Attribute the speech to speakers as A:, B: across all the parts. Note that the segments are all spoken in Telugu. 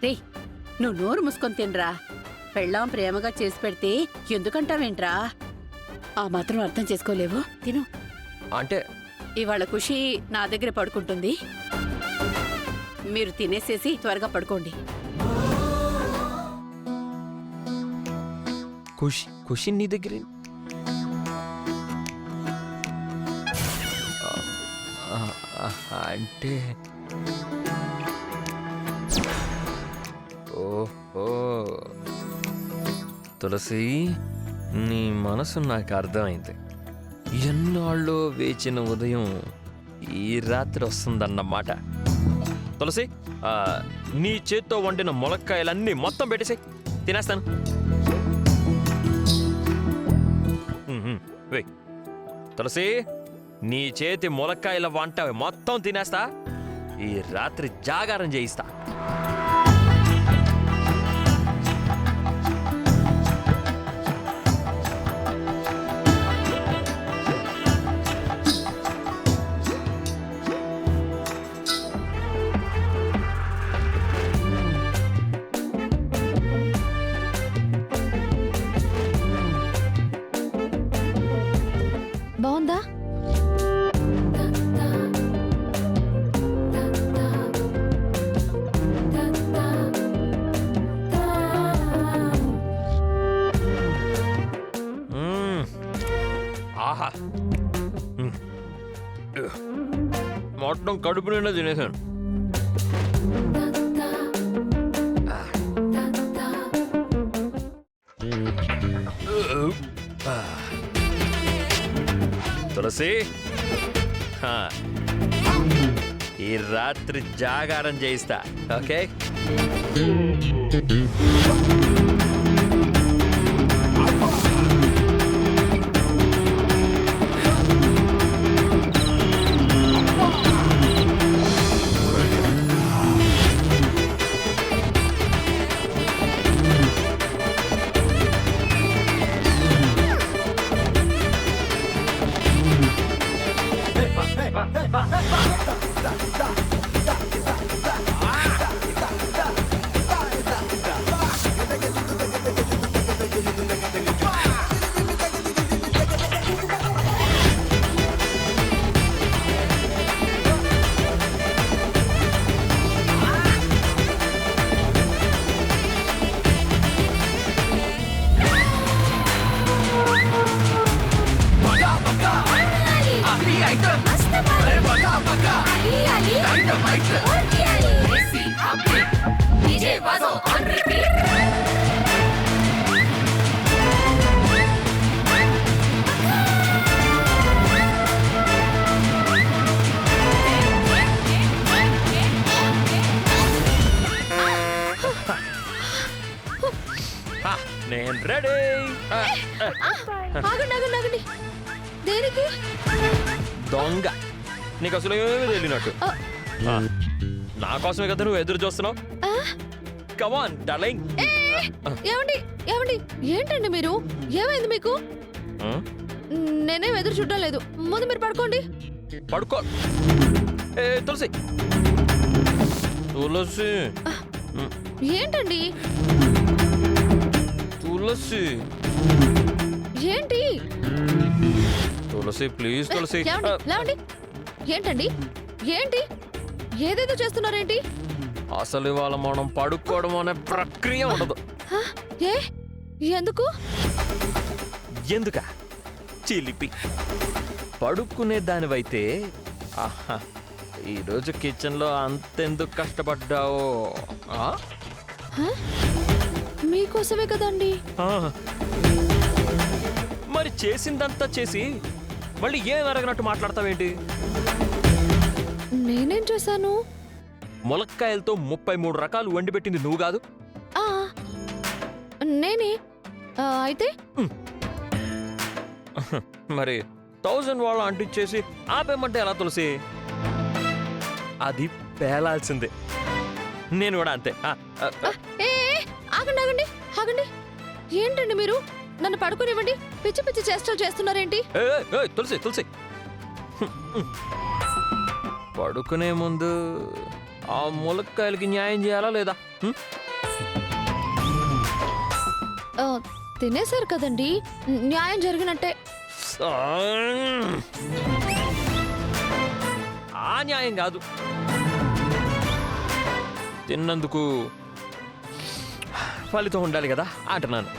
A: రే, నువ్వు నోరు మూసుకొని తినరా. పెళ్ళాం ప్రేమగా చేసి పెడితే ఎందుకంటావేంట్రా? ఆ మాత్రం అర్థం చేసుకోలేవు. తిను.
B: అంటే
A: ఇవాళ ఖుషి నా దగ్గర పడుకుంటుంది. మీరు తినేసేసి త్వరగా పడుకోండి.
B: ఖుషి నీ దగ్గర అంటే ఓహో తులసి, నీ మనసు నాకు అర్థమైంది. ఎన్నాళ్ళు వేచిన ఉదయం ఈ రాత్రి వస్తుందన్నమాట. తులసి, నీ చేత్తో వండిన ములక్కాయలన్నీ మొత్తం పెట్టేసి తినేస్తాను. వెయ్ తులసి, నీ చేతి ములక్కాయల వంట మొత్తం తినేస్తా. ఈ రాత్రి జాగారం చేయిస్తా.
C: బాగుందా?
B: ఆహా, మొత్తం కడుపు నిండా తినేసాను. తులసి, ఈ రాత్రి జాగారం చేయిస్తా. ఓకే? నేను రెడీ.
C: ఆగండి. దేనికి?
B: దొంగ, నీకు అసలు ఏమీ తెలియనట్టు. నా కోసమే కదా నువ్వు ఎదురు చూస్తున్నావు. Come on darling.
C: ఏమండి? ఏంటండి మీరు? ఏమైంది మీకు? నేనేం ఎదురు చూడడం లేదు. ముందు మీరు పడుకోండి.
B: పడుకో. తులసి,
C: ఏంటండి?
B: తులసి
C: ఏంటి?
B: తులసి ప్లీజ్ తులసి.
C: లేవండి. ఏంటండి? ఏంటి? ఏదేదో చేస్తున్నారేంటి?
B: అసలు ఇవాళ మనం పడుకోవడం అనే ప్రక్రియ ఉండదు.
C: ఎందుకు?
B: ఎందుక చిలిపి. పడుకునే దానివైతే ఈరోజు కిచెన్ లో అంతెందుకు కష్టపడ్డావో?
C: మీకోసమే కదండి.
B: మరి చేసిందంతా చేసి మళ్ళీ ఏం అరగనట్టు మాట్లాడతావేంటి?
C: నేనేం చేశాను?
B: ములక్కాయలతో 33 రకాలు వండి పెట్టింది నువ్వు కాదు?
C: నేనే. అయితే
B: మరి 1000 వాళ్ళ అంటించేసి ఆపేమంటే ఎలా తులసి? అది పేలాల్సిందే. నేను కూడా అంతే.
C: ఆగండి. ఏంటండి మీరు? నన్ను పడుకోనివ్వండి. పిచ్చి పిచ్చి చేష్టలు చేస్తున్నారేంటి?
B: తులసి పడుకునే ముందు ఆ ములక్కాయలకి న్యాయం చేయాలా లేదా?
C: ఆ, తినేశారు కదండి, న్యాయం జరిగినట్టే.
B: ఆ న్యాయం కాదు, తిన్నందుకు ఫలితం ఉండాలి కదా అంటున్నాను.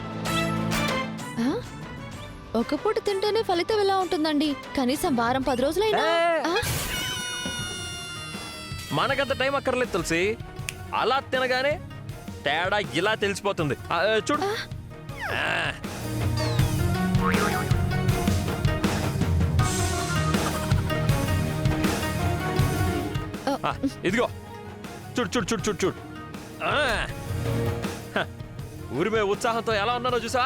C: ఆ? ఒక పూట తింటేనే ఫలితం ఎలా ఉంటుందండి? కనీసం వారం 10 రోజులైనా. ఆ?
B: మనకంత టైం అక్కర్లేదు తులసి. అలా తినగానే తేడా ఇలా తెలిసిపోతుంది. చూడు. ఆ. ఇదిగో చూడు చూడు చూడు చూడు చూడు. ఊరిమే ఉత్సాహంతో ఎలా ఉన్నానో చూసా.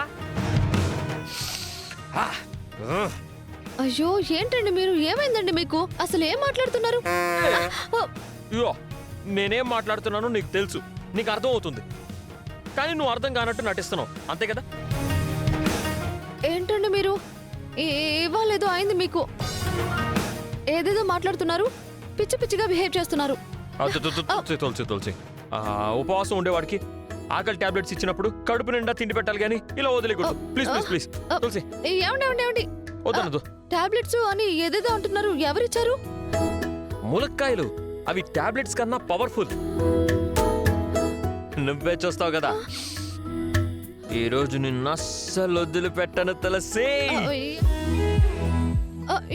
C: అయ్యో ఏంటండి మీరు, ఏమైందండి మీకు? అసలు ఏం మాట్లాడుతున్నారు?
B: ఇగో నేనేం మాట్లాడుతున్నానో నీకు తెలుసు, నీకు అర్థం అవుతుంది, కానీ నువ్వు అర్థం కానట్టు నటిస్తున్నావు, అంతే కదా?
C: ఏంటండి మీరు, ఇవాళేదో అయింది మీకు. ఏదేదో మాట్లాడుతున్నారు, పిచ్చి పిచ్చిగా బిహేవ్ చేస్తున్నారు.
B: తులసి తులసి, ఉపవాసం ఉండేవాడికి ఆకలి టాబ్లెట్స్ ఇచ్చినప్పుడు కడుపు నిండా తిండి పెట్టాలి, కానీ ఇలా వదిలేకూడదు. ప్లీజ్ ప్లీజ్ ప్లీజ్ తులసి.
C: ఏమండి
B: వద్దనదు.
C: టాబ్లెట్స్ అని ఏదేదో అంటున్నారు, ఎవరిచ్చారు?
B: ములక్కాయలు, అవి టాబ్లెట్స్ కన్నా పవర్ఫుల్. నువ్వే చూస్తావు కదా. ఈ రోజు నిన్ను అస్సలు వదిలిపెట్టను తులసి.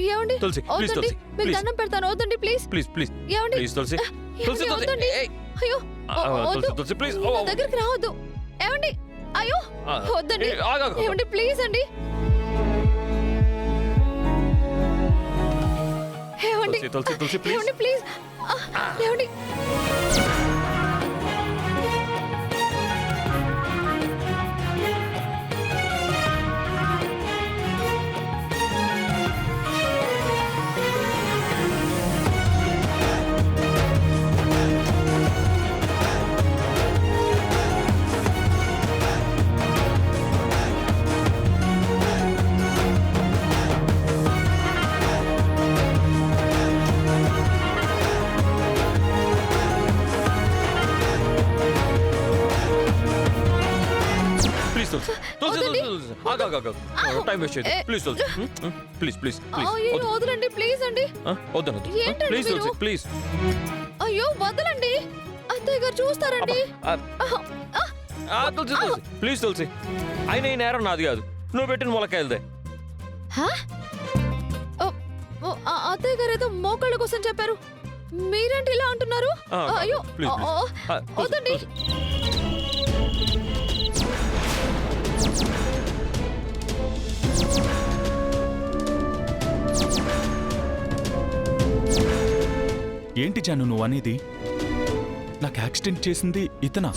C: ఏమండి
B: తులసి ప్లీజ్ తులసి,
C: మీకు దండం పెడతాను, వద్దండి ప్లీజ్
B: ప్లీజ్ ప్లీజ్
C: ఏమండి
B: ప్లీజ్ తులసి తులసి తులసి.
C: అయ్యో
B: తులసి తులసి ప్లీజ్
C: నా దగ్గరికి రావద్దు. ఏమండి అయ్యో వద్దండి. ఏమండి ప్లీజ్ అండి. ఏమండి
B: తులసి తులసి ప్లీజ్.
C: ఏమండి ప్లీజ్. ఏమండి
B: టైం వేస్ట్ చేయదు. ప్లీజ్ తులసి ప్లీజ్ ప్లీజ్
C: అయ్యో వదలండి ప్లీజ్ అండి.
B: వద్దను
C: ఏంటండి
B: ప్లీజ్ తులసి
C: మీరు?
B: ప్లీజ్.
C: అయ్యో వదలండి, అత్తయ్య గారు చూస్తారండి.
B: తులసి తులసి ప్లీజ్ తులసి. అయినా ఈ నేరం నాది కాదు, నువ్వు పెట్టిన ములక్కాయలదే.
C: అత్తయ్య గారు ఏదో మోకాళ్ళ కోసం చెప్పారు, మీరేంటి ఇలా అంటున్నారు? అయ్యో
B: ప్లీజ్
C: వద్దండి.
D: ఏంటి జాను నువ్వు అనేది? నాకు యాక్సిడెంట్ చేసింది ఇతనా?